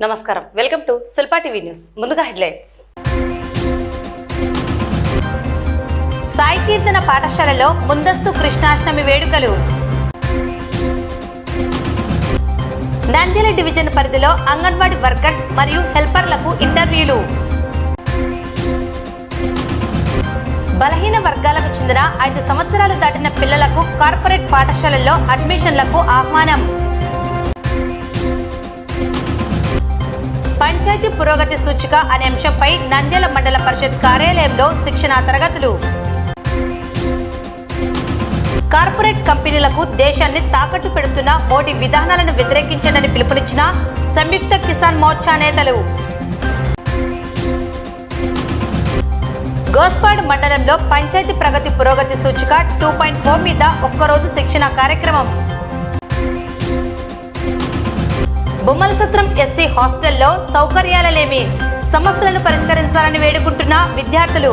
నమస్కారం, welcome to Shilpa TV news. ముందుగా headlines. Sai కీర్తన పాఠశాలలో ముందస్తు కృష్ణాష్టమి వేడుకలు. నంద్యాల డివిజన్ పరిధిలో అంగన్వాడీ వర్కర్స్ మరియు హెల్పర్లకు ఇంటర్వ్యూలు. బలహీన వర్గాలకు చెందిన 5 సంవత్సరాలు దాటిన పిల్లలకు కార్పొరేట్ పాఠశాలల్లో అడ్మిషన్లకు ఆహ్వానం. పంచాయతీ పురోగతి సూచిక అనే అంశంపై నంద్యాల మండల పరిషత్ కార్యాలయంలో శిక్షణా తరగతులు. కార్పొరేట్ కంపెనీలకు దేశాన్ని తాకట్టు పెడుతున్న మోడీ విధానాలను వ్యతిరేకించండి పిలుపునిచ్చిన సంయుక్త కిసాన్ మోర్చా నేతలు. గోస్పాడ్ మండలంలో పంచాయతీ ప్రగతి పురోగతి సూచిక 2.4 మీద ఒక్కరోజు శిక్షణ కార్యక్రమం. బొమ్మలసత్రం ఎస్సీ హాస్టల్లో సౌకర్యాలలేమి, సమస్యలను పరిష్కరించాలని వేడుకుంటున్న విద్యార్థులు.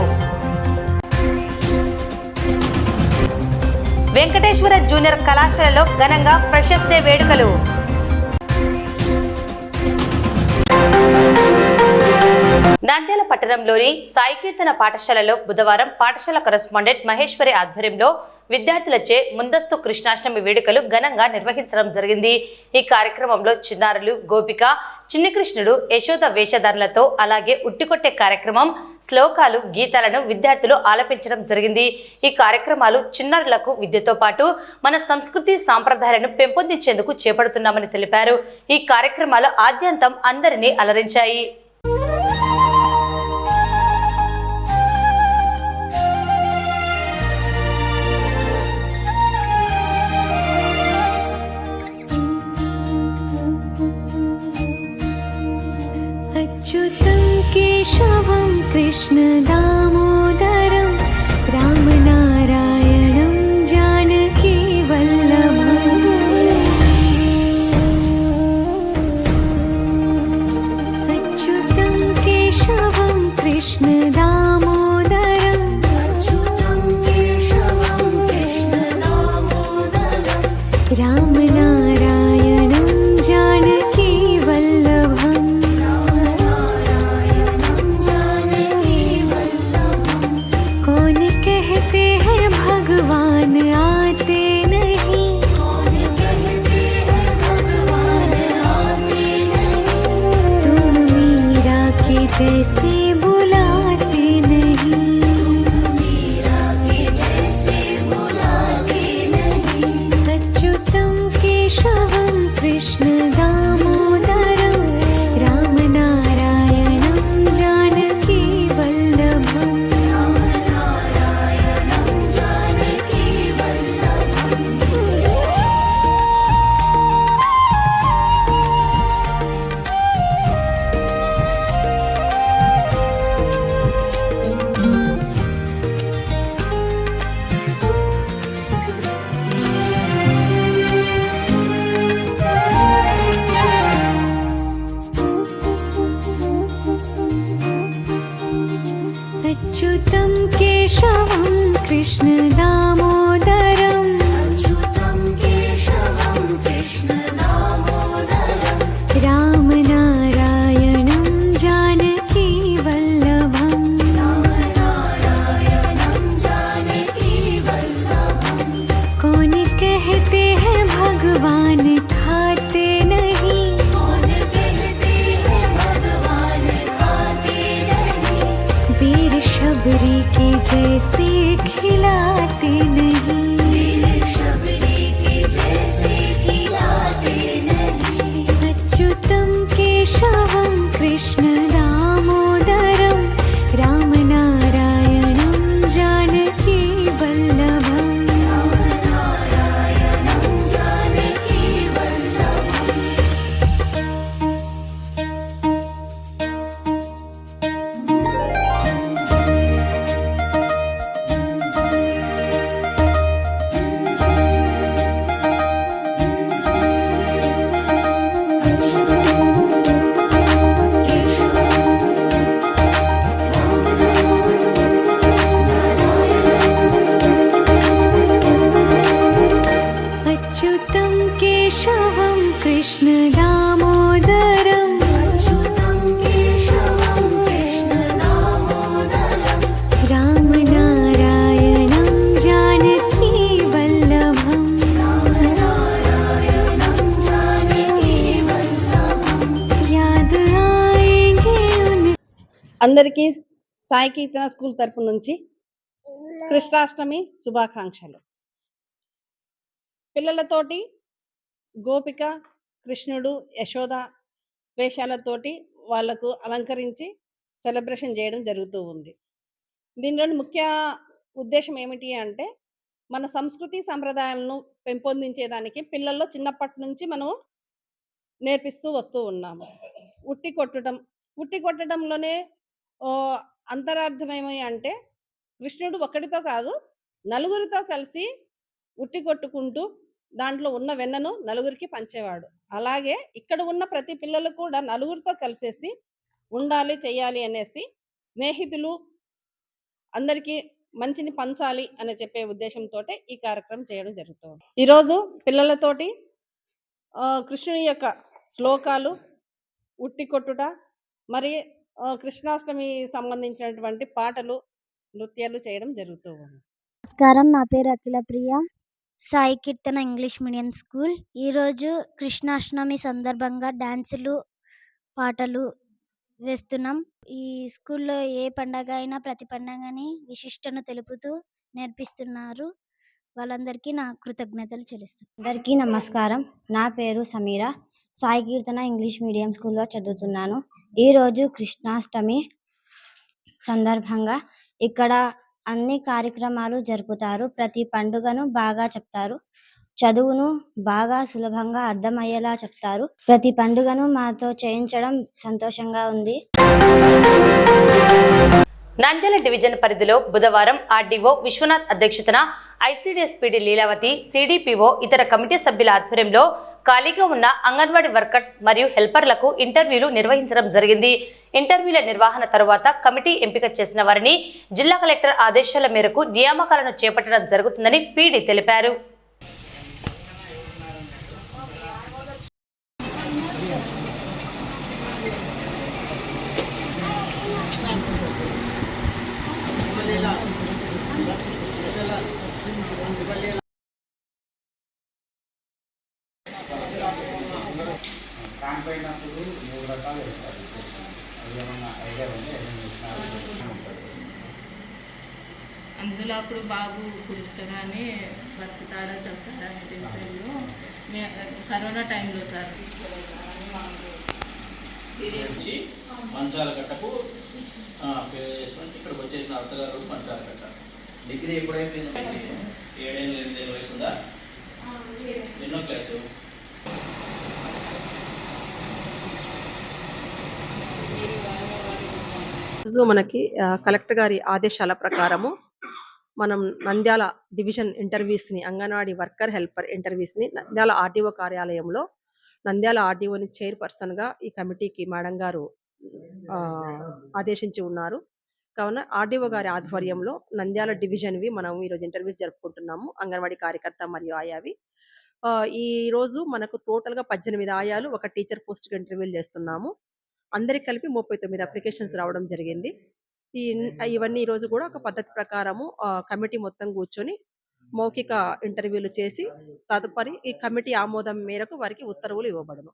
వెంకటేశ్వర జూనియర్ కళాశాలలో ఘనంగా ఫ్రెషర్స్ డే వేడుకలు. నంద్యాల పట్టణంలోని సాయి కీర్తన పాఠశాలలో బుధవారం పాఠశాల కరెస్పాండెంట్ మహేశ్వరి ఆధ్వర్యంలో విద్యార్థులచే ముందస్తు కృష్ణాష్టమి వేడుకలు ఘనంగా నిర్వహించడం జరిగింది. ఈ కార్యక్రమంలో చిన్నారులు గోపిక, చిన్ని కృష్ణుడు, యశోద వేషధారులతో అలాగే ఉట్టికొట్టే కార్యక్రమం, శ్లోకాలు, గీతాలను విద్యార్థులు ఆలపించడం జరిగింది. ఈ కార్యక్రమాలు చిన్నారులకు విద్యతో పాటు మన సంస్కృతి సాంప్రదాయాలను పెంపొందించేందుకు చేపడుతున్నామని తెలిపారు. ఈ కార్యక్రమాలు ఆద్యంతం అందరినీ అలరించాయి. केशवं कृष्ण दामोदरं रामनारायणं जानकी वल्लभम् अच्युतं केशवं कृष्ण दामोदरं रामनारायणं जानकी वल्लभम् भगवान आते नहीं, तुम मीरा के जैसे बुलाते नहीं, अच्युतं केशवं कृष्ण दामोदरं रामनारायणं जानकी वल्लभम् अच्युतं केशवं कृष्ण दामोदरं रामनारायणं जानकी वल्लभम् कौन कहते हैं भगवान खाते नहीं, वीर शबरी के जैसे खिलाते नहीं, अच्युतं केशवं कृष्ण दामोदरं रामनारायणं जानकी वल्लभम् అందరికీ సాయి కీర్తన స్కూల్ తరపు నుంచి కృష్ణాష్టమి శుభాకాంక్షలు. పిల్లలతోటి గోపిక, కృష్ణుడు, యశోద వేషాలతోటి వాళ్ళకు అలంకరించి సెలబ్రేషన్ చేయడం జరుగుతూ ఉంది. దీనిలోని ముఖ్య ఉద్దేశం ఏమిటి అంటే మన సంస్కృతి సంప్రదాయాలను పెంపొందించేదానికి పిల్లల్లో చిన్నప్పటి నుంచి మనం నేర్పిస్తూ వస్తూ ఉన్నాము. ఉట్టి కొట్టడంలోనే అంతరార్థం ఏమి అంటే కృష్ణుడు ఒక్కడితో కాదు, నలుగురితో కలిసి ఉట్టి కొట్టుకుంటూ దాంట్లో ఉన్న వెన్నను నలుగురికి పంచేవాడు. అలాగే ఇక్కడ ఉన్న ప్రతి పిల్లలు కూడా నలుగురితో కలిసేసి ఉండాలి, చెయ్యాలి అనేసి స్నేహితులు అందరికీ మంచిని పంచాలి అని చెప్పే ఉద్దేశంతో ఈ కార్యక్రమం చేయడం జరుగుతుంది. ఈరోజు పిల్లలతోటి కృష్ణుని యొక్క శ్లోకాలు, ఉట్టి కొట్టుట, మరి కృష్ణాష్టమి సంబంధించినటువంటి పాటలు, నృత్యాలు చేయడం జరుగుతూ ఉంది. నమస్కారం, నా పేరు అఖిల ప్రియ, సాయి కీర్తన ఇంగ్లీష్ మీడియం స్కూల్. ఈరోజు కృష్ణాష్టమి సందర్భంగా డాన్సులు, పాటలు వేస్తున్నాం. ఈ స్కూల్లో ఏ పండగ అయినా ప్రతి పండగని విశిష్టను తెలుపుతూ నేర్పిస్తున్నారు. వాళ్ళందరికీ నా కృతజ్ఞతలు చెల్లిస్తున్నాను. అందరికీ నమస్కారం. నా పేరు సమీర, సాయి కీర్తన ఇంగ్లీష్ మీడియం స్కూల్లో చదువుతున్నాను. ఈరోజు కృష్ణాష్టమి సందర్భంగా ఇక్కడ అన్ని కార్యక్రమాలు జరుపుతారు. ప్రతి పండుగను బాగా చెప్తారు. చదువును బాగా సులభంగా అర్థమయ్యేలా చెప్తారు. ప్రతి పండుగను మాతో చేయించడం సంతోషంగా ఉంది. నంద్యాల డివిజన్ పరిధిలో బుధవారం ఆర్డీఓ విశ్వనాథ్ అధ్యక్షతన ఐసీడీఎస్ పీడీ లీలావతి, సిడిపిఓ ఇతర కమిటీ సభ్యుల ఆధ్వర్యంలో ఖాళీగా ఉన్న అంగన్వాడీ వర్కర్స్ మరియు హెల్పర్లకు ఇంటర్వ్యూలు నిర్వహించడం జరిగింది. ఇంటర్వ్యూల నిర్వహణ తరువాత కమిటీ ఎంపిక చేసిన వారిని జిల్లా కలెక్టర్ ఆదేశాల మేరకు నియామకాలను చేపట్టడం జరుగుతుందని పీడీ తెలిపారు. అందులో అప్పుడు బాబు పుట్టుకగానే బతుకుతాడా చేస్తాడని తెలిసాను. కరోనా టైంలో సార్ మంచాల కట్టకు ఇక్కడికి వచ్చేసిన అత్తగారు మంచాల కట్ట. డిగ్రీ ఎప్పుడైపోయింది? 7 వయసు ఉందా? ఎన్నో క్లాసు? మనకి కలెక్టర్ గారి ఆదేశాల ప్రకారము మనం నంద్యాల డివిజన్ ఇంటర్వ్యూస్ని, అంగన్వాడీ వర్కర్ హెల్పర్ ఇంటర్వ్యూస్ని నంద్యాల ఆర్డీఓ కార్యాలయంలో నంద్యాల ఆర్డీఓని చైర్పర్సన్గా ఈ కమిటీకి మేడం గారు ఆదేశించి ఉన్నారు. కావున ఆర్డీఓ గారి ఆధ్వర్యంలో నంద్యాల డివిజన్వి మనం ఈరోజు ఇంటర్వ్యూస్ జరుపుకుంటున్నాము. అంగన్వాడీ కార్యకర్త మరియు ఆయావి. ఈరోజు మనకు టోటల్గా 18 ఆయాలు, ఒక టీచర్ పోస్ట్కి ఇంటర్వ్యూలు చేస్తున్నాము. అందరికి కలిపి 39 అప్లికేషన్స్ రావడం జరిగింది. ఇవన్నీ ఈరోజు కూడా ఒక పద్ధతి ప్రకారము కమిటీ మొత్తం కూర్చొని మౌఖిక ఇంటర్వ్యూలు చేసి తదుపరి ఈ కమిటీ ఆమోదం మేరకు వారికి ఉత్తర్వులు ఇవ్వబడును.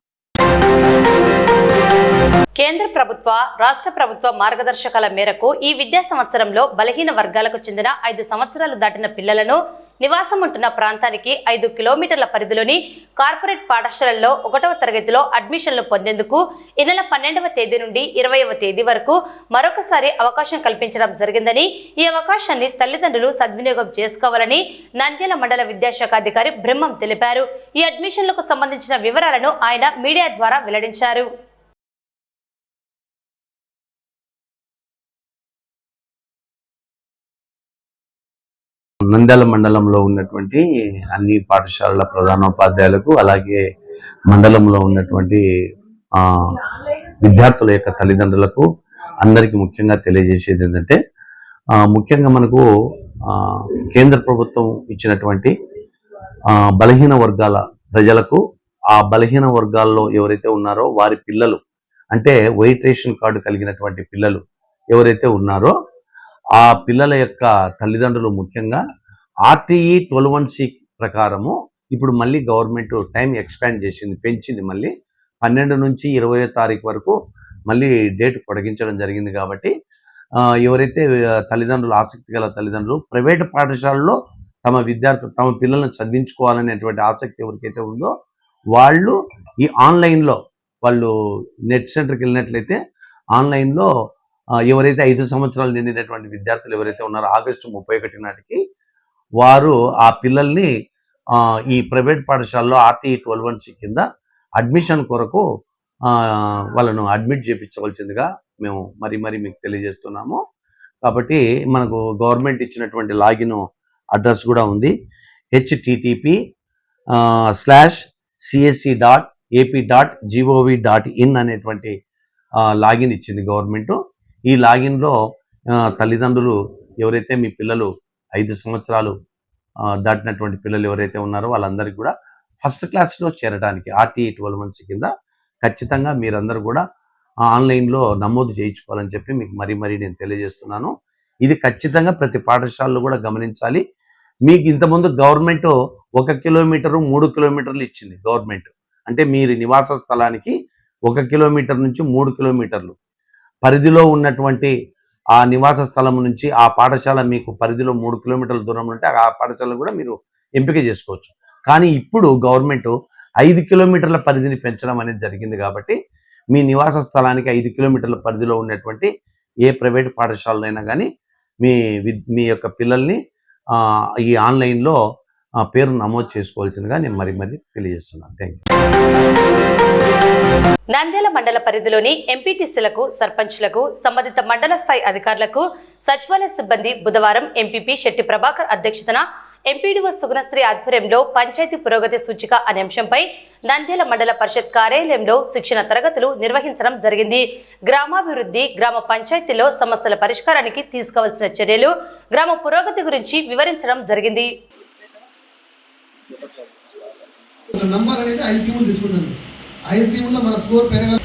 కేంద్ర ప్రభుత్వ, రాష్ట్ర ప్రభుత్వ మార్గదర్శకాల మేరకు ఈ విద్యా సంవత్సరంలో బలహీన వర్గాలకు చెందిన 5 సంవత్సరాలు దాటిన పిల్లలను నివాసం ఉంటున్న ప్రాంతానికి 5 కిలోమీటర్ల పరిధిలోని కార్పొరేట్ పాఠశాలల్లో 1వ తరగతిలో అడ్మిషన్లు పొందేందుకు ఈ నెల 12వ తేదీ నుండి 20వ తేదీ వరకు మరొకసారి అవకాశం కల్పించడం జరిగిందని, ఈ అవకాశాన్ని తల్లిదండ్రులు సద్వినియోగం చేసుకోవాలని నంద్యాల మండల విద్యాశాఖ అధికారి బ్రహ్మం తెలిపారు. ఈ అడ్మిషన్లకు సంబంధించిన వివరాలను ఆయన మీడియా ద్వారా వెల్లడించారు. నంద్యాల మండలంలో ఉన్నటువంటి అన్ని పాఠశాలల ప్రధానోపాధ్యాయులకు, అలాగే మండలంలో ఉన్నటువంటి విద్యార్థుల యొక్క తల్లిదండ్రులకు అందరికీ ముఖ్యంగా తెలియజేసేది ఏంటంటే, ముఖ్యంగా మనకు కేంద్ర ప్రభుత్వం ఇచ్చినటువంటి బలహీన వర్గాల ప్రజలకు, ఆ బలహీన వర్గాల్లో ఎవరైతే ఉన్నారో వారి పిల్లలు, అంటే వైట్ రేషన్ కార్డు కలిగినటువంటి పిల్లలు ఎవరైతే ఉన్నారో ఆ పిల్లల యొక్క తల్లిదండ్రులు ముఖ్యంగా RTE 12(1)C ప్రకారము ఇప్పుడు మళ్ళీ గవర్నమెంట్ టైం ఎక్స్పాండ్ చేసింది, పెంచింది. మళ్ళీ 12 నుంచి 20వ తారీఖు వరకు మళ్ళీ డేట్ పొడిగించడం జరిగింది. కాబట్టి ఎవరైతే తల్లిదండ్రులు, ఆసక్తి గల తల్లిదండ్రులు ప్రైవేటు పాఠశాలలో తమ పిల్లలను చదివించుకోవాలనేటువంటి ఆసక్తి ఎవరికైతే ఉందో వాళ్ళు ఈ ఆన్లైన్లో వాళ్ళు నెట్ సెంటర్కి వెళ్ళినట్లయితే ఆన్లైన్లో ఎవరైతే 5 సంవత్సరాలు నిండినటువంటి విద్యార్థులు ఎవరైతే ఉన్నారో ఆగస్టు 31 నాటికి వారు ఆ పిల్లల్ని ఈ ప్రైవేట్ పాఠశాలలో RTE 12(1)C కింద అడ్మిషన్ కొరకు వాళ్ళను అడ్మిట్ చేయించవలసిందిగా మేము మరీ మీకు తెలియజేస్తున్నాము. కాబట్టి మనకు గవర్నమెంట్ ఇచ్చినటువంటి లాగిన్ అడ్రస్ కూడా ఉంది. http://csc.ap.gov.in అనేటువంటి లాగిన్ ఇచ్చింది గవర్నమెంట్. ఈ లాగిన్లో తల్లిదండ్రులు ఎవరైతే మీ పిల్లలు 5 సంవత్సరాలు దాటినటువంటి పిల్లలు ఎవరైతే ఉన్నారో వాళ్ళందరికీ కూడా ఫస్ట్ క్లాస్లో చేరడానికి RTE 12(1)C కింద ఖచ్చితంగా మీరందరూ కూడా ఆన్లైన్లో నమోదు చేయించుకోవాలని చెప్పి మీకు మరీ నేను తెలియజేస్తున్నాను. ఇది ఖచ్చితంగా ప్రతి పాఠశాలలో కూడా గమనించాలి. మీకు ఇంతకుముందు గవర్నమెంట్ 1 కిలోమీటరు 3 కిలోమీటర్లు ఇచ్చింది గవర్నమెంట్. అంటే మీరు నివాస స్థలానికి 1 కిలోమీటర్ నుంచి 3 కిలోమీటర్లు పరిధిలో ఉన్నటువంటి ఆ నివాస స్థలం నుంచి ఆ పాఠశాల మీకు పరిధిలో 3 కిలోమీటర్ల దూరంలో ఉంటే ఆ పాఠశాల కూడా మీరు ఎంపిక చేసుకోవచ్చు. కానీ ఇప్పుడు గవర్నమెంట్ 5 కిలోమీటర్ల పరిధిని పెంచడం అనేది జరిగింది. కాబట్టి మీ నివాస స్థలానికి 5 కిలోమీటర్ల పరిధిలో ఉన్నటువంటి ఏ ప్రైవేట్ పాఠశాలైనా కానీ మీ యొక్క పిల్లల్ని ఈ ఆన్లైన్లో పేరు నమోదు చేసుకోవాల్సిందిగా నేను మరీ తెలియజేస్తున్నాను. Thank you. నంద్యాల మండల పరిధిలోని ఎంపీటీసీలకు, సర్పంచ్లకు, సంబంధిత మండల స్థాయి అధికారులకు సచివాలయ సిబ్బంది బుధవారం ఎంపీపీ శెట్టి ప్రభాకర్ అధ్యక్షతన ఎంపీడీఓ సుగుణశ్రీ ఆధ్వర్యంలో పంచాయతీ పురోగతి సూచిక అనే అంశంపై నంద్యాల మండల పరిషత్ కార్యాలయంలో శిక్షణ తరగతులు నిర్వహించడం జరిగింది. గ్రామాభివృద్ధి, గ్రామ పంచాయతీలో సమస్యల పరిష్కారానికి తీసుకోవాల్సిన చర్యలు, గ్రామ పురోగతి గురించి వివరించడం జరిగింది. నంబర్ అనేది 5 టీములు తీసుకుంటుంది. 5 టీముల్లో మన స్కోర్ పెరగాలి.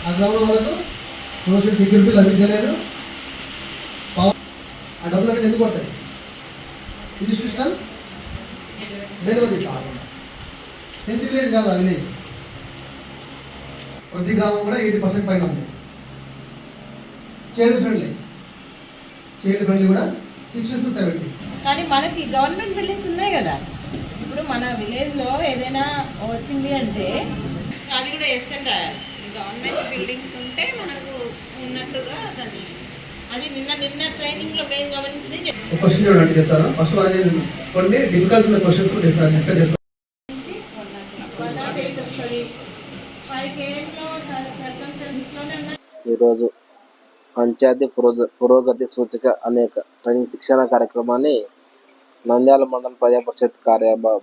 ఆ గ్రామంలో వాళ్ళకు సోషల్ సెక్యూరిటీ లభించలేదు. ఆ డబ్బులు అనేది ఎందుకు పడతాయి? ఇన్స్టిట్యూషనల్ డెలివరీ టెన్త్ విలేజ్ కాదు, ఆ విలేజ్ ప్రతి గ్రామం కూడా 80% పైన ఉంది. చైల్డ్ ఫ్రెండ్లీ కూడా 60 to 70. కానీ మనకి గవర్నమెంట్ బిల్డింగ్స్ ఉన్నాయి కదా. ఇప్పుడు మన విలేజ్లో ఏదైనా వచ్చింది అంటే అది కూడా ఎస్ఎన్ రాయాలి. గవర్నమెంట్ బిల్డింగ్స్ ఉంటే మనకు ఉన్నట్టుగా దాన్ని అది నిన్న ట్రైనింగ్లో మేము గమనించి క్వశ్చన్ చూడండి చెప్తాను. ఫస్ట్ కొన్ని డిఫికల్ట్ ఉన్న క్వశ్చన్స్ డిస్కస్ చేస్తాం. ఈరోజు పంచాయతీ పురోగతి సూచిక అనేక ట్రైనింగ్ శిక్షణ కార్యక్రమాన్ని నంద్యాల మండల ప్రజా పరిషత్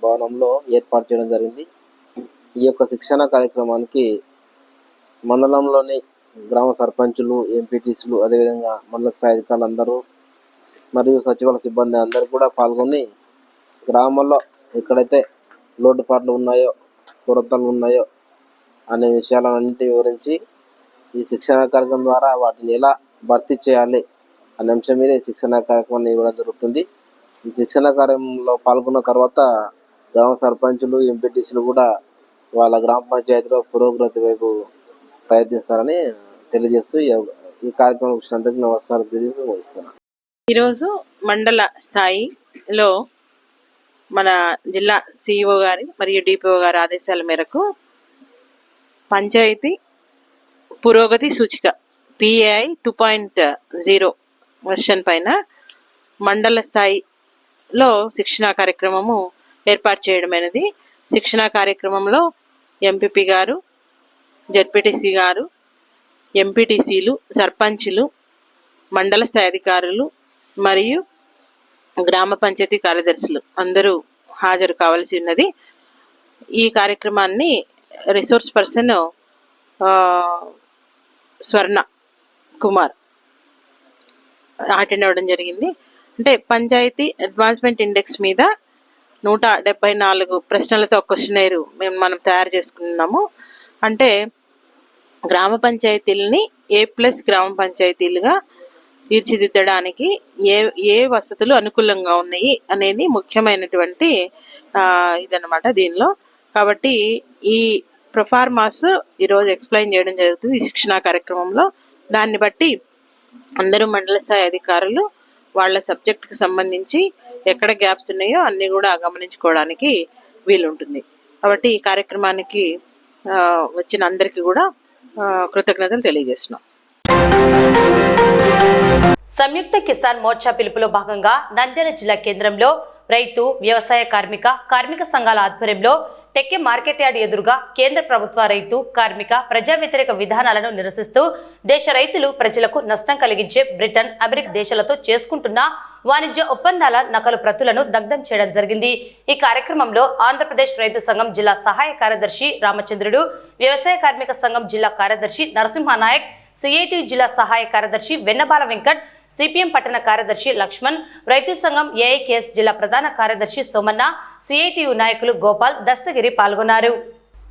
భవనంలో ఏర్పాటు చేయడం జరిగింది. ఈ యొక్క శిక్షణ కార్యక్రమానికి మండలంలోని గ్రామ సర్పంచులు, ఎంపీటీసీలు, అదేవిధంగా మండల స్థాయి అధికారులు అందరూ మరియు సచివాలయ సిబ్బంది అందరూ కూడా పాల్గొని గ్రామాల్లో ఎక్కడైతే లోటుపాట్లు ఉన్నాయో, కొరతలు ఉన్నాయో అనే విషయాలన్నింటినీ వివరించి ఈ శిక్షణ కార్యక్రమం ద్వారా వాటిని ఎలా భర్తీ చేయాలి అనే అంశం మీద ఈ శిక్షణ కార్యక్రమాన్ని ఇవ్వడం జరుగుతుంది. ఈ శిక్షణ కార్యక్రమంలో పాల్గొన్న తర్వాత గ్రామ సర్పంచులు, ఎంపీటీసీలు కూడా వాళ్ళ గ్రామ పంచాయతీలో పురోగతి వైపు ప్రయత్నిస్తారని తెలియజేస్తూ ఈ కార్యక్రమం వచ్చినందుకు నమస్కారం తెలియజేస్తూ ముగిస్తున్నాను. ఈరోజు మండల స్థాయిలో మన జిల్లా సిఇఓ గారి మరియు డిపిఓ గారి ఆదేశాల మేరకు పంచాయతీ పురోగతి సూచిక PAI 2.0 వర్షన్ పైన మండల స్థాయిలో శిక్షణా కార్యక్రమము ఏర్పాటు చేయడం అనేది. శిక్షణా కార్యక్రమంలో ఎంపీపీ గారు, జెడ్పీటీసీ గారు, ఎంపీటీసీలు, సర్పంచులు, మండల స్థాయి అధికారులు మరియు గ్రామ పంచాయతీ కార్యదర్శులు అందరూ హాజరు కావాల్సి ఉన్నది. ఈ కార్యక్రమాన్ని రిసోర్స్ పర్సన్ స్వర్ణ కుమార్ అటెండ్ అవ్వడం జరిగింది. అంటే పంచాయతీ అడ్వాన్స్మెంట్ ఇండెక్స్ మీద 174 ప్రశ్నలతో క్వశ్చనైర్ మనం తయారు చేసుకున్నాము. అంటే గ్రామ పంచాయతీలని A+ గ్రామ పంచాయతీలుగా తీర్చిదిద్దడానికి ఏ వసతులు అనుకూలంగా ఉన్నాయి అనేది ముఖ్యమైనటువంటి ఇదన్నమాట దీనిలో. కాబట్టి ఈ ప్రొఫార్మాస్ ఈరోజు ఎక్స్ప్లెయిన్ చేయడం జరుగుతుంది ఈ శిక్షణా కార్యక్రమంలో. దాన్ని బట్టి అందరూ మండల స్థాయి అధికారులు వాళ్ళ సబ్జెక్టుకి సంబంధించి ఎక్కడ గ్యాప్స్ ఉన్నాయో అన్నీ కూడా గమనించుకోవడానికి వీలుంటుంది. కాబట్టి ఈ కార్యక్రమానికి వచ్చిన అందరికీ కూడా కృతజ్ఞతలు తెలియజేస్తున్నాం. సంయుక్త కిసాన్ మోర్చా పిలుపులో భాగంగా నంద్యాల జిల్లా కేంద్రంలో రైతు, వ్యవసాయ, కార్మిక సంఘాల ఆధ్వర్యంలో టెక్కే మార్కెట్ యార్డ్ ఎదురుగా కేంద్ర ప్రభుత్వ రైతు, కార్మిక, ప్రజా వ్యతిరేక విధానాలను నిరసిస్తూ దేశ రైతులు, ప్రజలకు నష్టం కలిగించే బ్రిటన్, అమెరికా దేశాలతో చేసుకుంటున్న వాణిజ్య ఒప్పందాల నకలు ప్రతులను దగ్ధం చేయడం జరిగింది. ఈ కార్యక్రమంలో ఆంధ్రప్రదేశ్ రైతు సంఘం జిల్లా సహాయ కార్యదర్శి రామచంద్రుడు, వ్యవసాయ కార్మిక సంఘం జిల్లా కార్యదర్శి నరసింహనాయక్, సిఐటి జిల్లా సహాయ కార్యదర్శి వెన్నబాల వెంకట్, సిపిఎం పట్టణ కార్యదర్శి లక్ష్మణ్, రైతు సంఘం ఏఐకేఎస్ జిల్లా ప్రధాన కార్యదర్శి సోమన్న, సిఐటియు నాయకులు గోపాల్, దస్తగిరి పాల్గొన్నారు.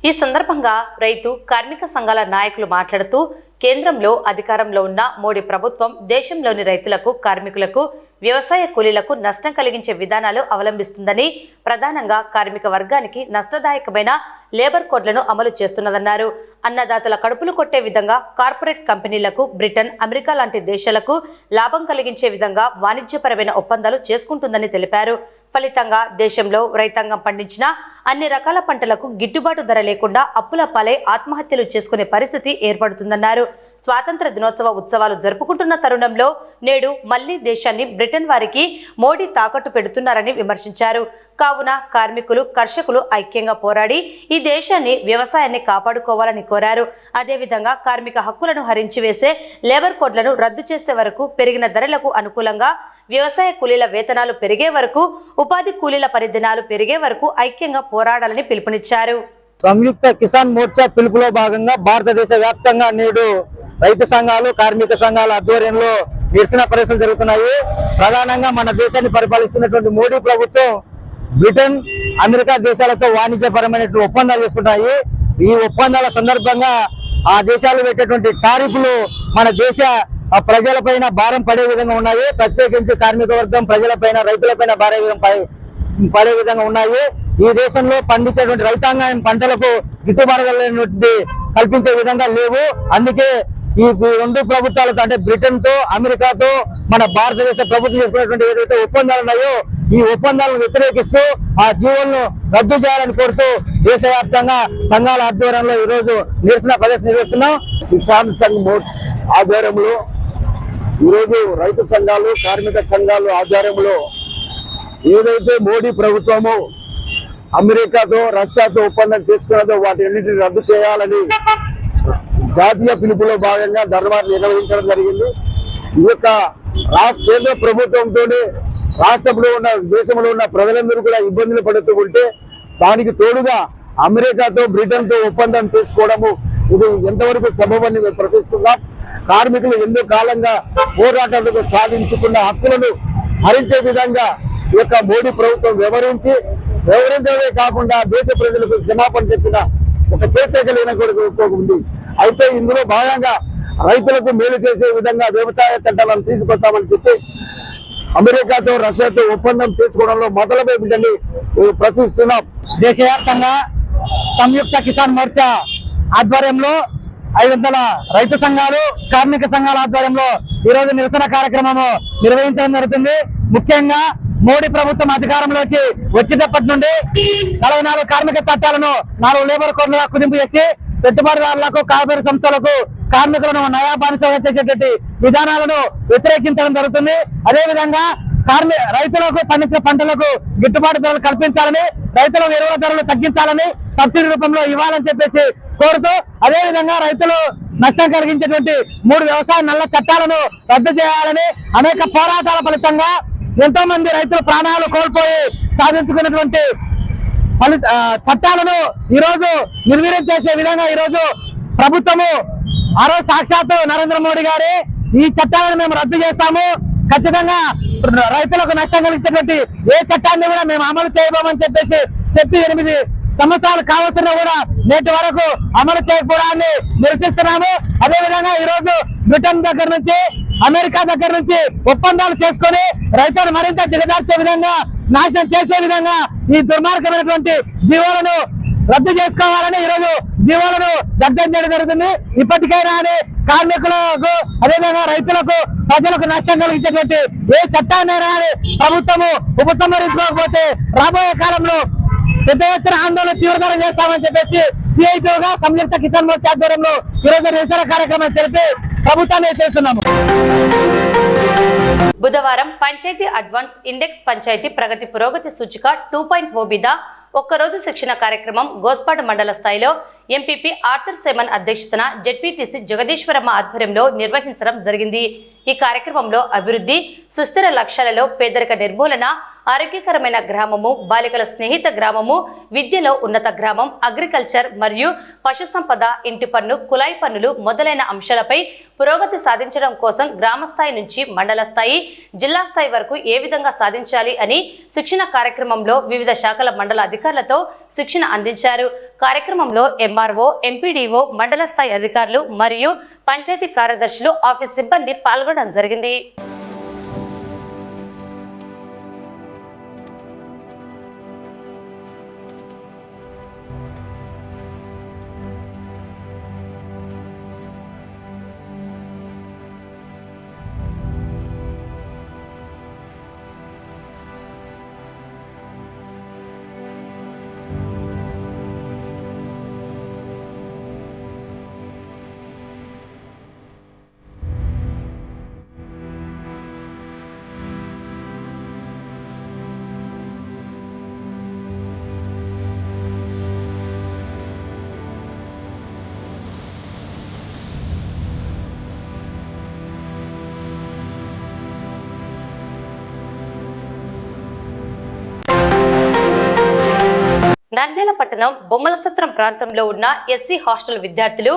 ఈ సందర్భంగా రైతు, కార్మిక సంఘాల నాయకులు మాట్లాడుతూ కేంద్రంలో అధికారంలో ఉన్న మోడీ ప్రభుత్వం దేశంలోని రైతులకు, కార్మికులకు, వ్యవసాయ కూలీలకు నష్టం కలిగించే విధానాలు అవలంబిస్తుందని, ప్రధానంగా కార్మిక వర్గానికి నష్టదాయకమైన లేబర్ కోడ్లను అమలు చేస్తున్నదన్నారు. అన్నదాతల కడుపులు కొట్టే విధంగా కార్పొరేట్ కంపెనీలకు, బ్రిటన్, అమెరికా లాంటి దేశాలకు లాభం కలిగించే విధంగా వాణిజ్యపరమైన ఒప్పందాలు చేసుకుంటుందని తెలిపారు. ఫలితంగా దేశంలో రైతాంగం పండించిన అన్ని రకాల పంటలకు గిట్టుబాటు ధర లేకుండా అప్పుల పాలై ఆత్మహత్యలు చేసుకునే పరిస్థితి ఏర్పడుతుందన్నారు. స్వాతంత్ర దినోత్సవ ఉత్సవాలు జరుపుకుంటున్న తరుణంలో నేడు మళ్లీ దేశాన్ని బ్రిటన్ వారికి మోడీ తాకట్టు పెడుతున్నారని విమర్శించారు. కావున కార్మికులు, కర్షకులు ఐక్యంగా పోరాడి ఈ దేశాన్ని, వ్యవసాయాన్ని కాపాడుకోవాలని కోరారు. అదేవిధంగా కార్మిక హక్కులను హరించి వేసే లేబర్ కోడ్లను రద్దు చేసే వరకు, పెరిగిన ధరలకు అనుకూలంగా వ్యవసాయ కూలీల వేతనాలు పెరిగే వరకు, ఉపాధి కూలీల పరిదినాలు పెరిగే వరకు ఐక్యంగా పోరాడాలని పిలుపునిచ్చారు. సంయుక్త కిసాన్ మోర్చా పిలుపులో భాగంగా భారతదేశ వ్యాప్తంగా నేడు రైతు సంఘాలు, కార్మిక సంఘాల ఆధ్వర్యంలో నిరసన పరిస్థితులు జరుగుతున్నాయి. ప్రధానంగా మన దేశాన్ని పరిపాలిస్తున్నటువంటి మోడీ ప్రభుత్వం బ్రిటన్, అమెరికా దేశాలతో వాణిజ్యపరమైన ఒప్పందాలు చేసుకుంటాయి. ఈ ఒప్పందాల సందర్భంగా ఆ దేశాలు పెట్టేటువంటి టారిఫ్లు మన దేశ ప్రజలపైన భారం పడే విధంగా ఉన్నాయి. ప్రత్యేకించి కార్మిక వర్గం ప్రజలపైన, రైతులపైన పడే విధంగా ఉన్నాయి. ఈ దేశంలో పండించేటువంటి రైతాంగం పంటలకు గిట్టుబాటు కల్పించే విధంగా లేవు. అందుకే ఈ రెండు ప్రభుత్వాలతో, అంటే బ్రిటన్ తో, అమెరికాతో మన భారతదేశ ప్రభుత్వం చేసుకున్నటువంటి ఏదైతే ఒప్పందాలు ఉన్నాయో ఈ ఒప్పందాలను వ్యతిరేకిస్తూ ఆ జీవోలను రద్దు చేయాలని కోరుతూ దేశవ్యాప్తంగా సంఘాల ఆధ్వర్యంలో ఈ రోజు నిరసన ప్రదర్శన నిర్వహిస్తున్నాం. కిసాన్ సంఘ్ మోర్చ్ ఆధ్వర్యంలో ఈరోజు రైతు సంఘాలు, కార్మిక సంఘాలు ఆధ్వర్యంలో ఏదైతే మోడీ ప్రభుత్వము అమెరికాతో, రష్యాతో ఒప్పందం చేసుకున్నదో వాటి అన్నింటినీ రద్దు చేయాలని జాతీయ పిలుపులో భాగంగా ధర్నాలు నిర్వహించడం జరిగింది. ఈ యొక్క కేంద్ర ప్రభుత్వంతో రాష్ట్రంలో ఉన్న, దేశంలో ఉన్న ప్రజలందరూ కూడా ఇబ్బందులు పడుతూ ఉంటే దానికి తోడుగా అమెరికాతో, బ్రిటన్ తో ఒప్పందం చేసుకోవడము ఇది ఎంతవరకు సబబని ప్రశ్నిస్తున్నాం. కార్మికులు ఎన్నో కాలంగా పోరాటాలతో సాధించుకున్న హక్కులను హరించే విధంగా ఈ యొక్క మోడీ ప్రభుత్వం వ్యవహరించడమే కాకుండా దేశ ప్రజలకు క్షమాపణ చెప్పిన ఒక చరిత్ర కలిగిన ఉంది. అయితే ఇందులో భాగంగా రైతులకు మేలు చేసే విధంగా వ్యవసాయ చట్టాలను తీసుకొస్తామని చెప్పి అమెరికాతో, రష్యాతో ఒప్పందం చేసుకోవడంలో మొదలుపెట్టని ప్రశ్నిస్తున్నాం. దేశవ్యాప్తంగా సంయుక్త కిసాన్ మోర్చా ఆధ్వర్యంలో 500 రైతు సంఘాలు, కార్మిక సంఘాల ఆధ్వర్యంలో ఈ రోజు నిరసన కార్యక్రమం నిర్వహించడం జరుగుతుంది. ముఖ్యంగా మోడీ ప్రభుత్వం అధికారంలోకి వచ్చేటప్పటి నుండి 44 కార్మిక చట్టాలను 4 లేబర్ కోడ్లుగా కుదింపు చేసి పెట్టుబడిదారులకు, కార్పొరేట్ సంస్థలకు, కార్మికులను నయా బానిస చేసేటువంటి విధానాలను వ్యతిరేకించడం జరుగుతుంది. అదేవిధంగా రైతులకు పండించిన పంటలకు గిట్టుబాటు ధరలు కల్పించాలని, రైతులకు ఎరువుల ధరలు తగ్గించాలని, సబ్సిడీ రూపంలో ఇవ్వాలని చెప్పేసి కోరుతూ, అదేవిధంగా రైతులు నష్టం కలిగించేటువంటి 3 వ్యవసాయ నల్ల చట్టాలను రద్దు చేయాలని అనేక పోరాటాల ఫలితంగా ఎంతో మంది రైతులు ప్రాణాలు కోల్పోయి సాధించుకున్నటువంటి చట్టాలను ఈ రోజు నిర్వీర్యం చేసే విధంగా ఈ రోజు ప్రభుత్వము ఆ రోజు సాక్షాత్తు నరేంద్ర మోడీ గారి ఈ చట్టాలను మేము రద్దు చేస్తాము, ఖచ్చితంగా రైతులకు నష్టం కలిగించేటువంటి ఏ చట్టాన్ని కూడా మేము అమలు చేయబోమని చెప్పి 8 సంవత్సరాలు కావస్తున్నా కూడా నేటి వరకు అమలు చేయకపోవడాన్ని నిరసిస్తున్నాము. అదేవిధంగా ఈ రోజు బ్రిటన్ దగ్గర నుంచి, అమెరికా దగ్గర నుంచి ఒప్పందాలు చేసుకొని రైతులను మరింత దిగజార్చే విధంగా, నాశనం చేసే విధంగా ఈ దుర్మార్గమైనటువంటి జీవోలను రద్దు చేసుకోవాలని ఈరోజు జీవోలను దగ్ధం చేయడం జరుగుతుంది. ఇప్పటికైనా అని కార్మికులకు అదేవిధంగా రైతులకు ప్రజలకు నష్టం కలిగించేటువంటి ఏ చట్టాన్నైనా ప్రభుత్వము ఉపసంహరించుకోకపోతే రాబోయే కాలంలో పెద్ద ఎత్తున ఆందోళన తీవ్రతరం చేస్తామని చెప్పేసి సిఐటిగా సంయుక్త కిసాన్ మోర్చా ఆధ్వర్యంలో ఈరోజు నిరసన కార్యక్రమం తెలిపి ప్రభుత్వాన్ని హెచ్చరిస్తున్నాము. బుధవారం పంచాయతీ అడ్వాన్స్ ఇండెక్స్ పంచాయతీ ప్రగతి పురోగతి సూచిక 2.0 మీద ఒక్కరోజు శిక్షణ కార్యక్రమం గోస్పాడు మండల స్థాయిలో ఎంపీపీ ఆర్థర్ సేమన్ అధ్యక్షతన జెడ్పీటీసీ జగదీశ్వరమ్మ ఆధ్వర్యంలో నిర్వహించడం జరిగింది. ఈ కార్యక్రమంలో అభివృద్ధి, సుస్థిర లక్ష్యాలలో పేదరిక నిర్మూలన, ఆరోగ్యకరమైన గ్రామము, బాలికల స్నేహిత గ్రామము, విద్యలో ఉన్నత గ్రామం, అగ్రికల్చర్ మరియు పశు సంపద, ఇంటి పన్ను, కులాయి పన్నులు మొదలైన అంశాలపై పురోగతి సాధించడం కోసం గ్రామ స్థాయి నుంచి మండల స్థాయి, జిల్లా స్థాయి వరకు ఏ విధంగా సాధించాలి అని శిక్షణ కార్యక్రమంలో వివిధ శాఖల మండల అధికారులతో శిక్షణ అందించారు. కార్యక్రమంలో ఎంఆర్ఓ, ఎంపీడీఓ, మండల స్థాయి అధికారులు మరియు పంచాయతీ కార్యదర్శులు, ఆఫీస్ సిబ్బంది పాల్గొనడం జరిగింది. నంద్యాల పట్టణం బొమ్మలసత్రం ప్రాంతంలో ఉన్న ఎస్సీ హాస్టల్ విద్యార్థులు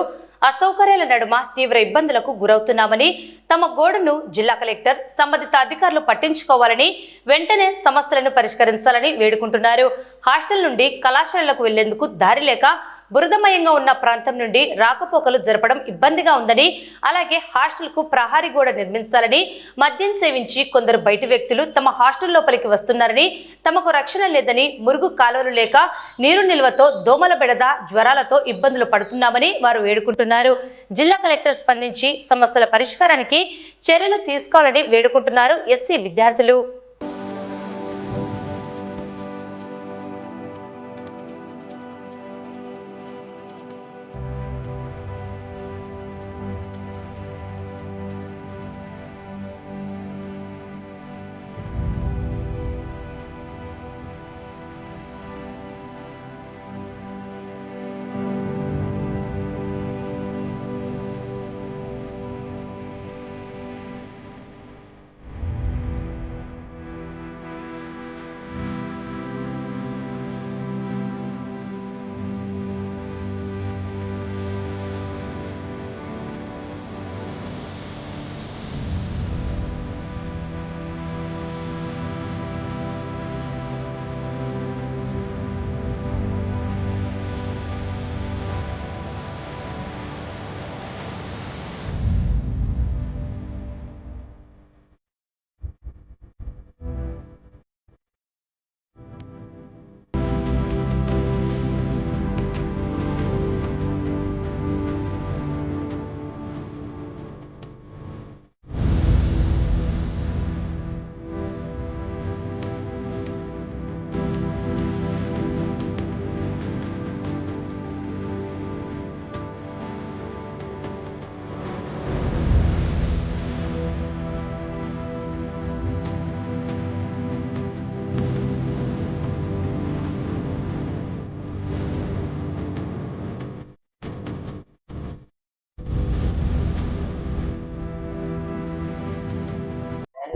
అసౌకర్యాల నడుమ తీవ్ర ఇబ్బందులకు గురవుతున్నామని, తమ గోడును జిల్లా కలెక్టర్, సంబంధిత అధికారులు పట్టించుకోవాలని, వెంటనే సమస్యలను పరిష్కరించాలని వేడుకుంటున్నారు. హాస్టల్ నుండి కళాశాలలకు వెళ్లేందుకు దారి లేక బురదమయంగా ఉన్న ప్రాంతం నుండి రాకపోకలు జరపడం ఇబ్బందిగా ఉందని, అలాగే హాస్టల్కు ప్రహారీ గోడ నిర్మించాలని, మద్యం సేవించి కొందరు బయటి వ్యక్తులు తమ హాస్టల్ లోపలికి వస్తున్నారని, తమకు రక్షణ లేదని, మురుగు కాలువలు లేక నీరు నిల్వతో దోమల బెడద, జ్వరాలతో ఇబ్బందులు పడుతున్నామని వారు వేడుకుంటున్నారు. జిల్లా కలెక్టర్ స్పందించి సమస్యల పరిష్కారానికి చర్యలు తీసుకోవాలని వేడుకుంటున్నారు ఎస్సీ విద్యార్థులు.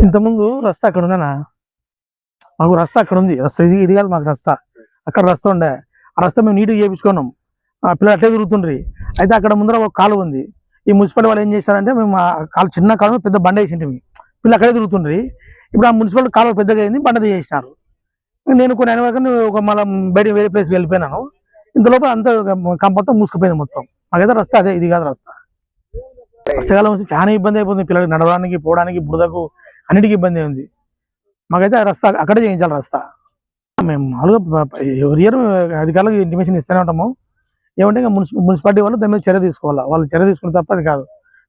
ఇంతకుముందు రస్తా అక్కడ ఉందనా, మాకు రస్తా అక్కడ ఉంది. రస్తా ఇది కాదు, మాకు రస్తా అక్కడ రస్తా ఉండే. ఆ రస్తా మేము నీట్గా చేయించుకున్నాం. పిల్లలు అట్లే తిరుగుతుండ్రి. అయితే అక్కడ ముందర ఒక కాలువ ఉంది. ఈ మున్సిపాలిటీ వాళ్ళు ఏం చేశారంటే, మేము చిన్న కాలువ పెద్ద బండ వేసింటివి, పిల్లలు అక్కడే తిరుగుతుండ్రి. ఇప్పుడు ఆ మున్సిపాలిటీ కాలువ పెద్దగా అయింది, బండ చేసినారు. నేను కొన్ని అయిన వరకు ఒక మళ్ళీ బయట వేరే ప్లేస్కి వెళ్ళిపోయినాను. ఇంతలోపల అంతా మొత్తం మూసుకుపోయింది మొత్తం. మాకైతే రస్తా అదే, ఇది కాదు రస్తా. వర్షాకాలం వచ్చి చాలా ఇబ్బంది అయిపోతుంది, పిల్లలకి నడవడానికి, పోవడానికి, బురదకు అన్నిటికీ ఇబ్బంది ఉంది. మాకైతే రస్తా అక్కడే చేయించాలి రస్తా. మేము మామూలుగా ఎవరి ఇయర్ అధికారులకు ఇంటిమేషన్ ఇస్తూనే ఉంటాము. ఏమంటే ఇంకా మున్సిపాలిటీ వాళ్ళు దాని మీద చర్య తీసుకోవాలి. వాళ్ళు చర్య తీసుకుని తప్ప అది కాదు.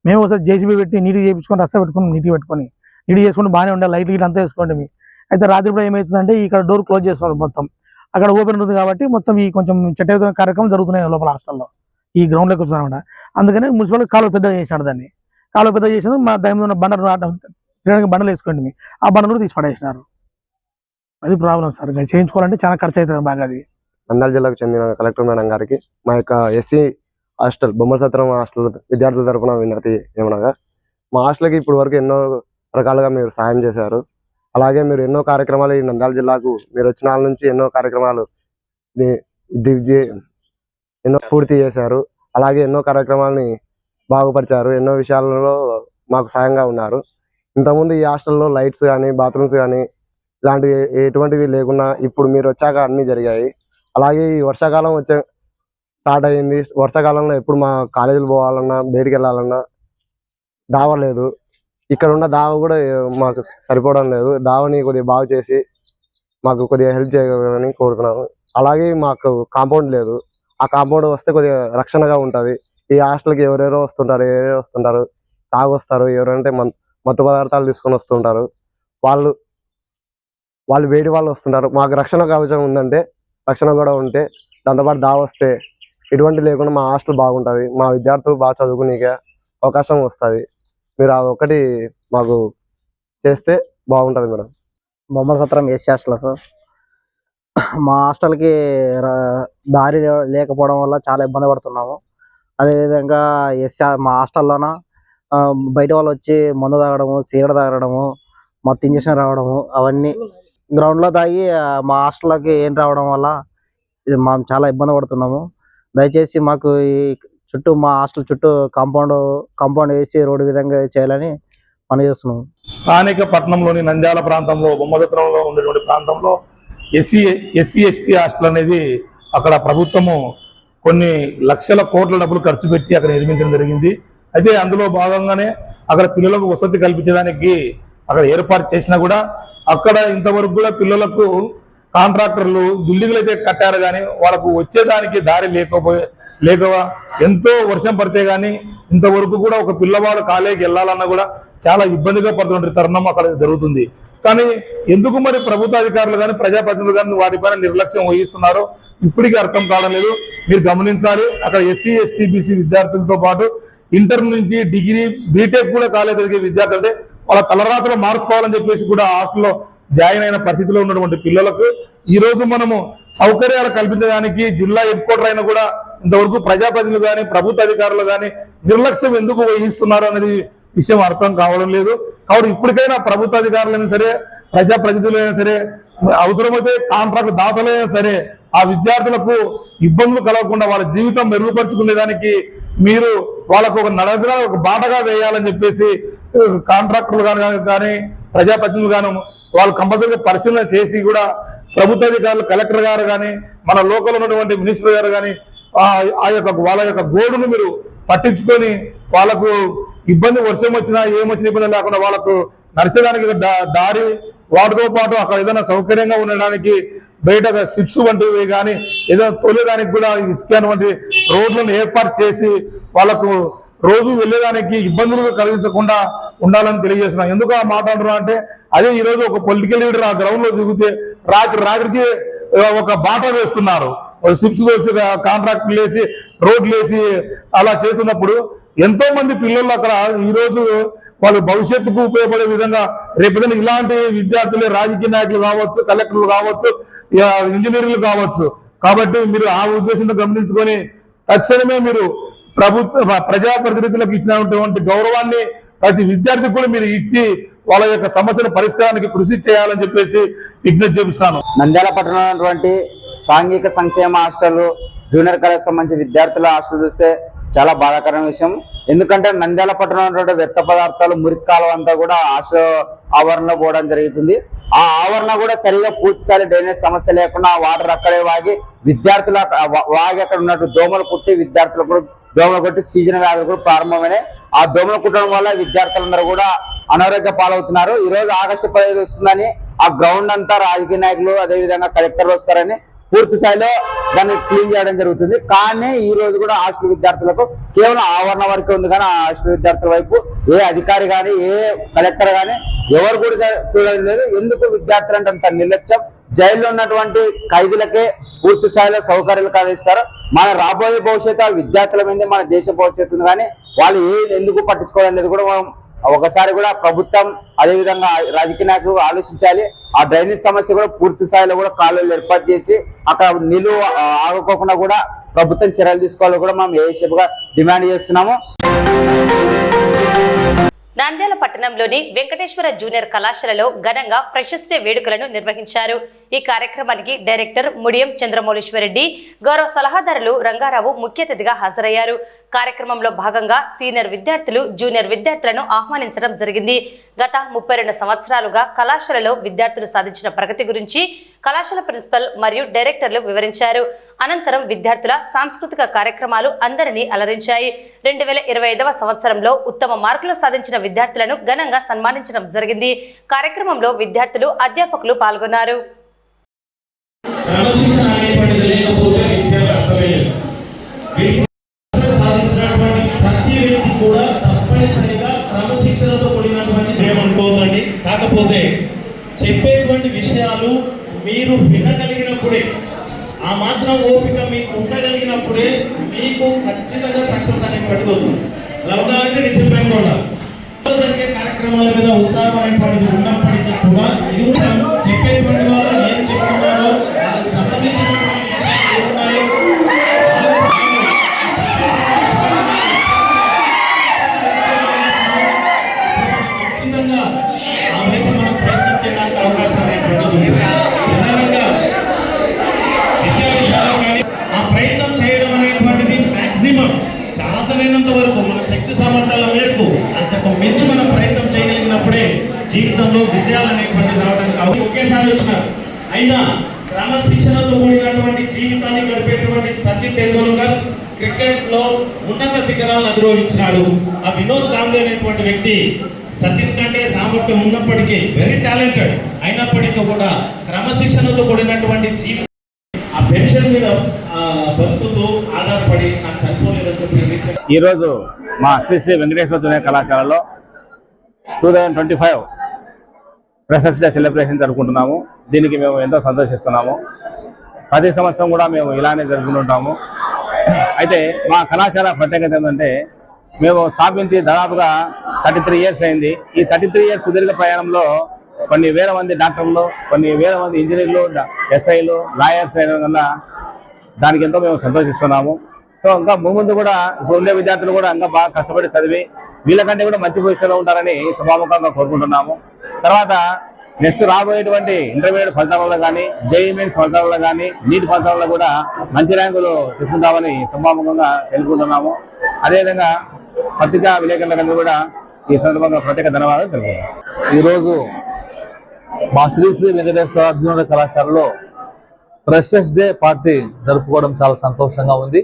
మేము ఒకసారి జేసీబీ పెట్టి నీట్గా చేయించుకొని రస్తా పెట్టుకుని నీట్గా పెట్టుకొని నీట్గా చేసుకుంటే బాగానే ఉండాలి. లైట్లు గిట్లు అంతా వేసుకోండి. అయితే రాత్రి కూడా ఏమవుతుందంటే ఇక్కడ డోర్ క్లోజ్ చేస్తున్నారు మొత్తం. అక్కడ ఓపెన్ ఉంటుంది కాబట్టి మొత్తం ఈ కొంచెం చెట్ట కార్యక్రమం జరుగుతున్నాయి లోపల హాస్టల్లో ఈ గ్రౌండ్లోకి వస్తున్నారన్నమాట. అందుకని మున్సిపాలిటీ కాలువ పెద్దగా చేసినాడు. దాన్ని కాలువ పెద్దగా చేసినందుకు మా దాని మీద బండలు వేసుకోండి. ఆ బండలు కూడా తీసి పడేసినారు. అది ప్రాబ్లం సార్. చేయించుకోవాలంటే చాలా ఖర్చు అవుతుంది బాగా. అది నంద్యాల జిల్లాకు చెందిన కలెక్టర్ మేడం గారికి మా యొక్క ఎస్సీ హాస్టల్ బొమ్మల సత్రం హాస్టల్ విద్యార్థుల తరపున వినతి ఏమనగా, మా హాస్టల్కి ఇప్పుడు వరకు ఎన్నో రకాలుగా మీరు సాయం చేశారు. అలాగే మీరు ఎన్నో కార్యక్రమాలు ఈ నంద్యాల జిల్లాకు మీరు వచ్చిన వాళ్ళ నుంచి ఎన్నో కార్యక్రమాలు ఎన్నో పూర్తి చేశారు. అలాగే ఎన్నో కార్యక్రమాలని బాగుపరిచారు. ఎన్నో విషయాలలో మాకు సాయంగా ఉన్నారు. ఇంతకుముందు ఈ హాస్టల్లో లైట్స్ కానీ బాత్రూమ్స్ కానీ ఇలాంటివి ఎటువంటివి లేకున్నా ఇప్పుడు మీరు వచ్చాక అన్నీ జరిగాయి. అలాగే ఈ వర్షాకాలం స్టార్ట్ అయ్యింది. వర్షాకాలంలో ఎప్పుడు మా కాలేజీలు పోవాలన్నా బయటికి వెళ్ళాలన్నా దావ లేదు. ఇక్కడ ఉన్న దావ కూడా మాకు సరిపోవడం లేదు. దావని కొద్దిగా బాగు చేసి మాకు కొద్దిగా హెల్ప్ చేయాలని కోరుతున్నాను. అలాగే మాకు కాంపౌండ్ లేదు. ఆ కాంపౌండ్ వస్తే కొద్దిగా రక్షణగా ఉంటుంది. ఈ హాస్టల్కి ఎవరెవరో వస్తుంటారు తాగొస్తారు. ఎవరంటే మత్తు పదార్థాలు తీసుకొని వస్తుంటారు. వాళ్ళు వేడి వాళ్ళు వస్తుంటారు. మాకు రక్షణ కవచం ఉందంటే రక్షణ కూడా ఉంటే దాంతోపాటు దావ వస్తే ఎటువంటి లేకుండా మా హాస్టల్ బాగుంటుంది. మా విద్యార్థులు బాగా చదువుకునేకే అవకాశం వస్తుంది. మీరు అది ఒకటి మాకు చేస్తే బాగుంటుంది మేడం. బొమ్మల సత్రం ఎస్సీ హాస్టల్ సార్. మా హాస్టల్కి దారి లేకపోవడం వల్ల చాలా ఇబ్బంది పడుతున్నాము. అదేవిధంగా మా హాస్టల్లోన బయట వాళ్ళు వచ్చి మందు తాగడము, సిగరెట్ తాగడము, మొత్తం ఇంజక్షన్ రావడము అవన్నీ గ్రౌండ్లో తాగి మా హాస్టల్లోకి ఏం రావడం వల్ల మేము చాలా ఇబ్బంది పడుతున్నాము. దయచేసి మాకు ఈ చుట్టూ మా హాస్టల్ చుట్టూ కాంపౌండ్ వేసి రోడ్డు విధంగా చేయాలని మనం చేస్తున్నాం. స్థానిక పట్టణంలోని నంద్యాల ప్రాంతంలో బొమ్మసత్రంలో ఉండేటువంటి ప్రాంతంలో ఎస్సీ ఎస్టీ హాస్టల్ అనేది అక్కడ ప్రభుత్వము కొన్ని లక్షల కోట్ల డబ్బులు ఖర్చు పెట్టి అక్కడ నిర్మించడం జరిగింది. అయితే అందులో భాగంగానే అక్కడ పిల్లలకు వసతి కల్పించడానికి అక్కడ ఏర్పాటు చేసినా కూడా అక్కడ ఇంతవరకు కూడా పిల్లలకు కాంట్రాక్టర్లు బిల్డింగ్లు అయితే కట్టారు కానీ వాళ్ళకు వచ్చేదానికి దారి లేక ఎంతో వర్షం పడితే కానీ ఇంతవరకు కూడా ఒక పిల్లవాడు కాలేజీకి వెళ్ళాలన్నా కూడా చాలా ఇబ్బందిగా పడుతున్న తరుణం అక్కడ జరుగుతుంది. కానీ ఎందుకు మరి ప్రభుత్వ అధికారులు కానీ ప్రజాప్రతినిధులు కానీ వాటిపైన నిర్లక్ష్యం వహిస్తున్నారో ఇప్పటికీ అర్థం కావడం లేదు. మీరు గమనించాలి. అక్కడ ఎస్సీ ఎస్టీ బీసీ విద్యార్థులతో పాటు ఇంటర్ నుంచి డిగ్రీ బీటెక్ కూడా కాలేజ్ చదివే విద్యార్థులు అంటే వాళ్ళ తలరాత్రులు మార్చుకోవాలని చెప్పేసి కూడా హాస్టల్లో జాయిన్ అయిన పరిస్థితిలో ఉన్నటువంటి పిల్లలకు ఈ రోజు మనము సౌకర్యాలు కల్పించడానికి జిల్లా హెడ్ క్వార్టర్ అయినా కూడా ఇంతవరకు ప్రజాప్రతినిధులు కానీ ప్రభుత్వ అధికారులు కానీ నిర్లక్ష్యం ఎందుకు వహిస్తున్నారు అనేది విషయం అర్థం కావడం లేదు. కాబట్టి ఇప్పటికైనా ప్రభుత్వ అధికారులైనా సరే ప్రజాప్రతినిధులైనా సరే అవసరమైతే కాంట్రాక్ట్ దాతలైనా సరే ఆ విద్యార్థులకు ఇబ్బందులు కలగకుండా వాళ్ళ జీవితం మెరుగుపరుచుకునేదానికి మీరు వాళ్ళకు ఒక నడచగా ఒక బాటగా వేయాలని చెప్పేసి కాంట్రాక్టర్లు కానీ ప్రజాప్రతినిధులు కానీ వాళ్ళు కంపల్సరీగా పరిశీలన చేసి కూడా ప్రభుత్వ అధికారులు కలెక్టర్ గారు కానీ మన లోకల్ ఉన్నటువంటి మినిస్టర్ గారు కానీ వాళ్ళ యొక్క గోడును మీరు పట్టించుకొని వాళ్ళకు ఇబ్బంది వర్షం వచ్చినా ఏమొచ్చినా ఇబ్బంది లేకుండా వాళ్ళకు నడిచేదానికి దారి వాటితో పాటు అక్కడ ఏదైనా సౌకర్యంగా ఉండడానికి బయట సిప్స్ వంటివి కానీ ఏదైనా తోలేదానికి కూడా ఇసుక వంటి రోడ్లను ఏర్పాటు చేసి వాళ్ళకు రోజు వెళ్ళేదానికి ఇబ్బందులు కలిగించకుండా ఉండాలని తెలియజేస్తున్నాం. ఎందుకు ఆ మాట అంటున్నా అంటే అదే ఈ రోజు ఒక పొలిటికల్ లీడర్ ఆ గ్రౌండ్ లో దిగితే రాత్రికి ఒక బాట వేస్తున్నారు. సిప్స్ వేసి కాంట్రాక్ట్లు వేసి రోడ్లు వేసి అలా చేస్తున్నప్పుడు ఎంతో మంది పిల్లలు అక్కడ ఈ రోజు వాళ్ళ భవిష్యత్తుకు ఉపయోగపడే విధంగా రేపు ఇలాంటి విద్యార్థులే రాజకీయ నాయకులు కావచ్చు, కలెక్టర్లు కావచ్చు, ఇంజనీర్లు కావచ్చు. కాబట్టి మీరు ఆ ఉద్దేశంతో గమనించుకొని తక్షణమే మీరు ప్రజాప్రతినిధులకు ఇచ్చినటువంటి గౌరవాన్ని ప్రతి విద్యార్థికి కూడా మీరు ఇచ్చి వాళ్ళ యొక్క సమస్యల పరిష్కారానికి కృషి చేయాలని చెప్పేసి విజ్ఞప్తి చేపిస్తాను. నంద్యాల పట్టణంలో సాంఘిక సంక్షేమ హాస్టల్ జూనియర్ కాలేజ్ సంబంధించి విద్యార్థుల హాస్టల్ చూస్తే చాలా బాధాకరమైన విషయం. ఎందుకంటే నంద్యాల పట్టణంలో వ్యర్థ పదార్థాలు మురికి కాలం అంతా కూడా హాస్టల్ ఆవరణలో పోవడం జరుగుతుంది. ఆ ఆవరణ కూడా సరిగా పూర్తిస్థాయి డ్రైనేజ్ సమస్య లేకుండా వాటర్ అక్కడే వాగి విద్యార్థుల వాగి అక్కడ ఉన్నట్టు దోమలు కుట్టి విద్యార్థులకు కూడా దోమలు కొట్టి సీజన్ వ్యాధులు కూడా ప్రారంభమైనాయి. ఆ దోమలు కుట్టడం వల్ల విద్యార్థులందరూ కూడా అనారోగ్య పాలవుతున్నారు. ఈ రోజు ఆగస్టు 15 వస్తుందని ఆ గ్రౌండ్ అంతా రాజకీయ నాయకులు అదేవిధంగా కలెక్టర్లు వస్తారని పూర్తి స్థాయిలో దాన్ని క్లీన్ చేయడం జరుగుతుంది. కానీ ఈ రోజు కూడా హాస్టల్ విద్యార్థులకు కేవలం ఆవరణ వరకే ఉంది, కానీ ఆ హాస్టల్ విద్యార్థుల వైపు ఏ అధికారి కానీ ఏ కలెక్టర్ కానీ ఎవరు కూడా చూడడం లేదు. ఎందుకు విద్యార్థులు అంటే అంత నిర్లక్ష్యం? జైల్లో ఉన్నటువంటి ఖైదీలకే పూర్తి స్థాయిలో సౌకర్యాలు కలిగిస్తారు. మన రాబోయే భవిష్యత్తు విద్యార్థుల మీద మన దేశ భవిష్యత్తు ఉంది, కానీ వాళ్ళు ఎందుకు పట్టించుకోవడం లేదు కూడా మనం ఒకసారి కూడా ప్రభుత్వం అదేవిధంగా రాజకీయ నాయకులు ఆలోచించాలి. ఆ డ్రైనేజ్ సమస్య కూడా పూర్తి స్థాయిలో కూడా కాలువలు ఏర్పాటు చేసి అక్కడ నీళ్లు ఆగకోకుండా కూడా ప్రభుత్వం చర్యలు తీసుకోవాలని కూడా మనం ఏషియప్గా డిమాండ్ చేస్తున్నాము. నంద్యాల పట్టణంలోని వెంకటేశ్వర జూనియర్ కళాశాలలో ఘనంగా ఫ్రెషర్స్ డే వేడుకలను నిర్వహించారు. ఈ కార్యక్రమానికి డైరెక్టర్ ముడియం చంద్రమౌళీశ్వరరెడ్డి, గౌరవ సలహాదారులు రంగారావు ముఖ్య అతిథిగా హాజరయ్యారు. కార్యక్రమంలో భాగంగా సీనియర్ విద్యార్థులు, జూనియర్ విద్యార్థులను ఆహ్వానించడం జరిగింది. గత 32 సంవత్సరాలుగా కళాశాలలో విద్యార్థులు సాధించిన ప్రగతి గురించి కళాశాల ప్రిన్సిపల్ మరియు డైరెక్టర్లు వివరించారు. అనంతరం విద్యార్థుల సాంస్కృతిక కార్యక్రమాలు అందరినీ అలరించాయి. 2025వ సంవత్సరంలో ఉత్తమ మార్కులు సాధించిన విద్యార్థులను ఘనంగా సన్మానించడం జరిగింది. కార్యక్రమంలో విద్యార్థులు, అధ్యాపకులు పాల్గొన్నారు. కాకపోతే చెప్పేటువంటి విషయాలు మీరు వినగలిగినప్పుడే, ఆ మాత్రం ఓపిక మీకు ఉండగలిగినప్పుడే మీకు ఖచ్చితంగా సక్సెస్ అనేటువంటిది వస్తుంది. అలా ఉండాలంటే డిసిప్లైన్ కూడా జరిగే కార్యక్రమాల మీద ఉత్సాహం అనేటువంటిది ఉన్నప్పటికీ కూడా ఇది కూడా చెప్పేటువంటి వాళ్ళు ఏం చెప్తున్నారో దానికి సంబంధించినటువంటి విషయాలు ఏమున్నాయో ఖచ్చితంగా ఆ వైపు మనం ప్రయత్నం చేయడానికి అవకాశం అనేటువంటిది ఉంది. ప్రధానంగా విద్యా విషయాల్లో కానీ ఆ ప్రయత్నం చేయడం అనేటువంటిది మాక్సిమం చాతనైనంత వరకు మన శక్తి సామర్థ్యాల మేరకు అంతకు మించి మనం ప్రయత్నం చేయగలిగినప్పుడే జీవితంలో విజయాలు అనేటువంటి రావడానికి ఒకేసారి వచ్చినారు. అయినా క్రమశిక్షణతో కూడినటువంటి జీవితాన్ని గడిపేటువంటి సచిన్ టెండూల్కర్ క్రికెట్ లో ఉన్నత శిఖరాలను అధిరోహించినాడు. ఆ వినోద్ కాంబ్లే అనేటువంటి వ్యక్తి సచిన్ కంటే సామర్థ్యం ఉన్నప్పటికీ వెరీ టాలెంటెడ్ అయినప్పటికీ కూడా క్రమశిక్షణతో కూడినటువంటి జీవితం ఆ పెన్షన్ మీద బతుకుతూ ఆధారపడి నాకు సరిపోలేదని చెప్పి ఈరోజు మా శ్రీ శ్రీ వెంకటేశ్వర జూనియర్ కళాశాలలో 2025 ఫ్రెషర్స్ డే సెలబ్రేషన్ జరుపుకుంటున్నాము. దీనికి మేము ఎంతో సంతోషిస్తున్నాము. ప్రతి సంవత్సరం కూడా మేము ఇలానే జరుపుకుంటుంటాము. అయితే మా కళాశాల ప్రత్యేకత ఏంటంటే మేము స్థాపించి దాదాపుగా 33 ఇయర్స్ అయింది. ఈ 33 ఇయర్స్ సుదీర్ఘ ప్రయాణంలో కొన్ని వేల మంది డాక్టర్లు, కొన్ని వేల మంది ఇంజనీర్లు, ఎస్ఐలు, లాయర్స్ అయిన వల్ల దానికి ఎంతో మేము సంతోషిస్తున్నాము. సో ఇంకా ముందు కూడా ఇప్పుడు ఉండే విద్యార్థులు కూడా ఇంకా బాగా కష్టపడి చదివి వీళ్ళకంటే కూడా మంచి పొజిషన్లో ఉంటారని సభాముఖంగా కోరుకుంటున్నాము. తర్వాత నెక్స్ట్ రాబోయేటువంటి ఇంటర్మీడియట్ ఫలితాలలో కానీ, జేఈఈ మెయిన్స్ ఫలితాలలో కానీ, నీట్ ఫలితాలలో కూడా మంచి ర్యాంకులు తెచ్చుకుంటామని సభాముఖంగా తెలుపుకుంటున్నాము. అదేవిధంగా పత్రికా విలేకరులందరూ కూడా ఈ సందర్భంగా ప్రత్యేక ధన్యవాదాలు తెలుపుతున్నాం. ఈరోజు మా శ్రీ శ్రీ వెంకటేశ్వర జూనియర్ కళాశాలలో ఫ్రెషర్స్ డే పార్టీ జరుపుకోవడం చాలా సంతోషంగా ఉంది.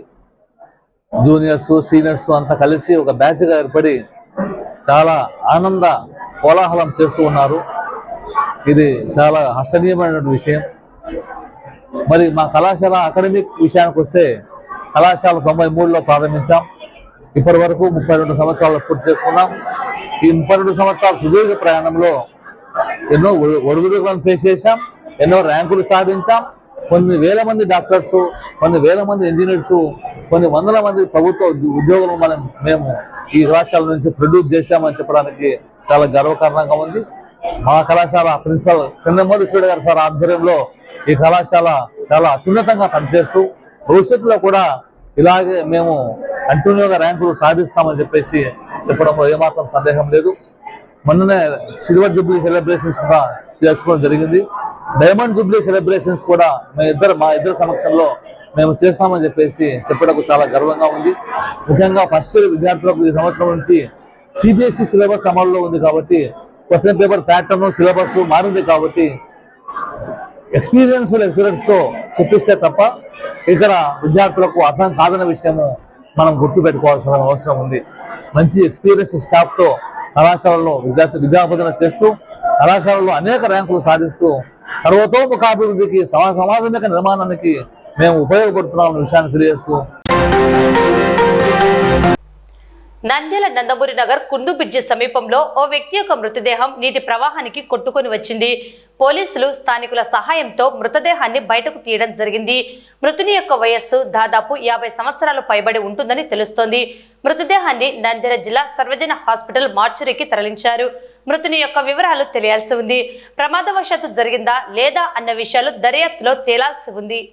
జూనియర్స్, సీనియర్స్ అంతా కలిసి ఒక బ్యాచ్గా ఏర్పడి చాలా ఆనంద కోలాహలం చేస్తూ ఉన్నారు. ఇది చాలా హర్షణీయమైనటువంటి విషయం. మరి మా కళాశాల అకాడమిక్ విషయానికి వస్తే కళాశాల 93లో ప్రారంభించాం. ఇప్పటి వరకు 32 సంవత్సరాలు పూర్తి చేసుకున్నాం. ఈ 32 సంవత్సరాల సుదీర్ఘ ప్రయాణంలో ఎన్నో ఒడిదుడుకులను ఫేస్ చేశాం, ఎన్నో ర్యాంకులు సాధించాం. కొన్ని వేల మంది డాక్టర్స్, కొన్ని వేల మంది ఇంజనీర్స్, కొన్ని వందల మంది ప్రభుత్వ ఉద్యోగులు మేము ఈ కళాశాల నుంచి ప్రొడ్యూస్ చేశామని చెప్పడానికి చాలా గర్వకారణంగా ఉంది. మా కళాశాల ప్రిన్సిపల్ చంద్రమౌళీశ్వరరెడ్డి గారు సార్ ఆధ్వర్యంలో ఈ కళాశాల చాలా అత్యున్నతంగా పనిచేస్తూ భవిష్యత్తులో కూడా ఇలాగే మేము కంటిన్యూగా ర్యాంకులు సాధిస్తామని చెప్పేసి చెప్పడంలో ఏమాత్రం సందేహం లేదు. మొన్ననే సిల్వర్ జూబ్లీ సెలబ్రేషన్స్ కూడా చేసుకోవడం జరిగింది. డైమండ్ జూబ్లీ సెలబ్రేషన్స్ కూడా మా ఇద్దరు సమక్షంలో మేము చేస్తామని చెప్పేసి చెప్పడానికి చాలా గర్వంగా ఉంది. ముఖ్యంగా ఫస్ట్ ఇయర్ విద్యార్థులకు ఈ సంవత్సరం నుంచి సిబిఎస్ఈ సిలబస్ అమల్లో ఉంది కాబట్టి క్వశ్చన్ పేపర్ ప్యాటర్న్, సిలబస్ మారింది కాబట్టి ఎక్స్పీరియన్స్ లెక్చరర్స్తో చెప్పిస్తే తప్ప ఇక్కడ విద్యార్థులకు అర్థం కాదన్న విషయము మనం గుర్తు పెట్టుకోవాల్సిన అవసరం ఉంది. మంచి ఎక్స్పీరియన్స్ స్టాఫ్తో కళాశాలలో విద్యాబోధన చేస్తూ కళాశాలలో అనేక ర్యాంకులు సాధిస్తూ సర్వతోముఖాభివృద్ధికి సమాజం యొక్క నిర్మాణానికి మేము ఉపయోగపడుతున్నాం విషయాన్ని తెలియజేస్తూ నంద్యాల నందమూరి నగర్ కుందు బ్రిడ్జి సమీపంలో ఓ వ్యక్తి యొక్క మృతదేహం నీటి ప్రవాహానికి కొట్టుకొని వచ్చింది. పోలీసులు స్థానికుల సహాయంతో మృతదేహాన్ని బయటకు తీయడం జరిగింది. మృతుని యొక్క వయస్సు దాదాపు 50 సంవత్సరాలు పైబడి ఉంటుందని తెలుస్తోంది. మృతదేహాన్ని నంద్యాల జిల్లా సర్వజన హాస్పిటల్ మార్చురీకి తరలించారు. మృతుని యొక్క వివరాలు తెలియాల్సి ఉంది. ప్రమాదవశాత్తు జరిగిందా లేదా అన్న విషయాలు దర్యాప్తులో తేలాల్సి ఉంది.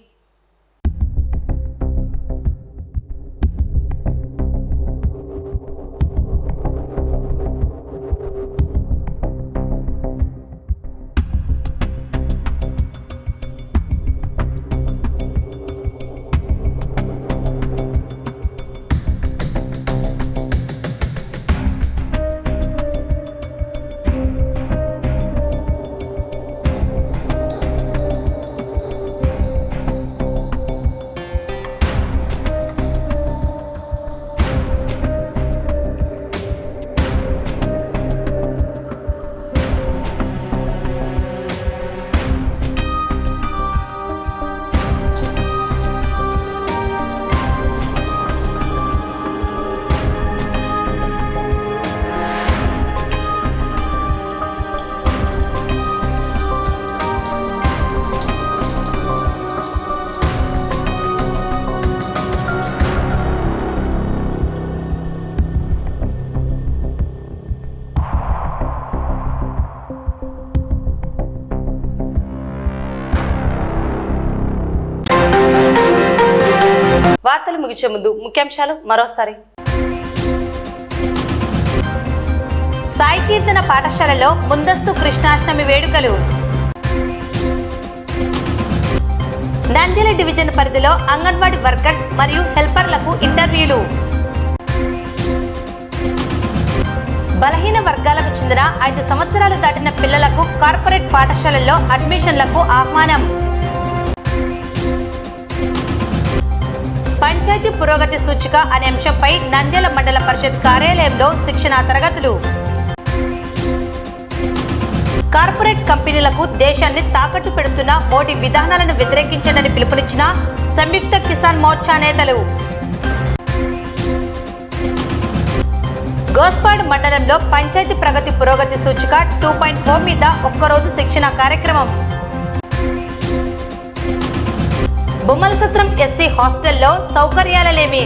వార్తలు ముగిసే ముందు ముఖ్యాంశాలు మరోసారి. సాయి కీర్తన పాఠశాలలో ముందస్తు కృష్ణాష్టమి వేడుకలు. నంద్యాల డివిజన్ పరిధిలో అంగన్వాడీ వర్కర్స్ మరియు హెల్పర్లకు ఇంటర్వ్యూలు. బలహీన వర్గాలకు చెందిన 5 సంవత్సరాలు దాటిన పిల్లలకు కార్పొరేట్ పాఠశాలల్లో అడ్మిషన్లకు ఆహ్వానం. పంచాయతీ పురోగతి సూచిక అనే అంశంపై నంద్యాల మండల పరిషత్ కార్యాలయంలో శిక్షణా తరగతులు. కార్పొరేట్ కంపెనీలకు దేశాన్ని తాకట్టు పెడుతున్న మోడీ విధానాలను వ్యతిరేకించడానికి పిలుపునిచ్చిన సంయుక్త కిసాన్ మోర్చా నేతలు. గోస్పాడ్ మండలంలో పంచాయతీ ప్రగతి పురోగతి సూచిక 2.4 మీద ఒక్కరోజు శిక్షణ కార్యక్రమం. బొమ్మలసత్రం ఎస్సీ హాస్టల్లో సౌకర్యాలలేమి,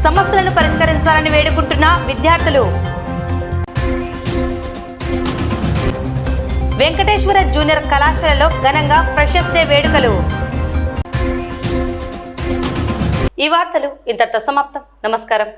సమస్యలను పరిష్కరించాలని వేడుకుంటున్న విద్యార్థులు. వెంకటేశ్వర జూనియర్ కళాశాలలో ఘనంగా ఫ్రెషర్స్ డే వేడుకలు. ఈ వార్తలు ఇంతటితో సమాప్తం. నమస్కారం.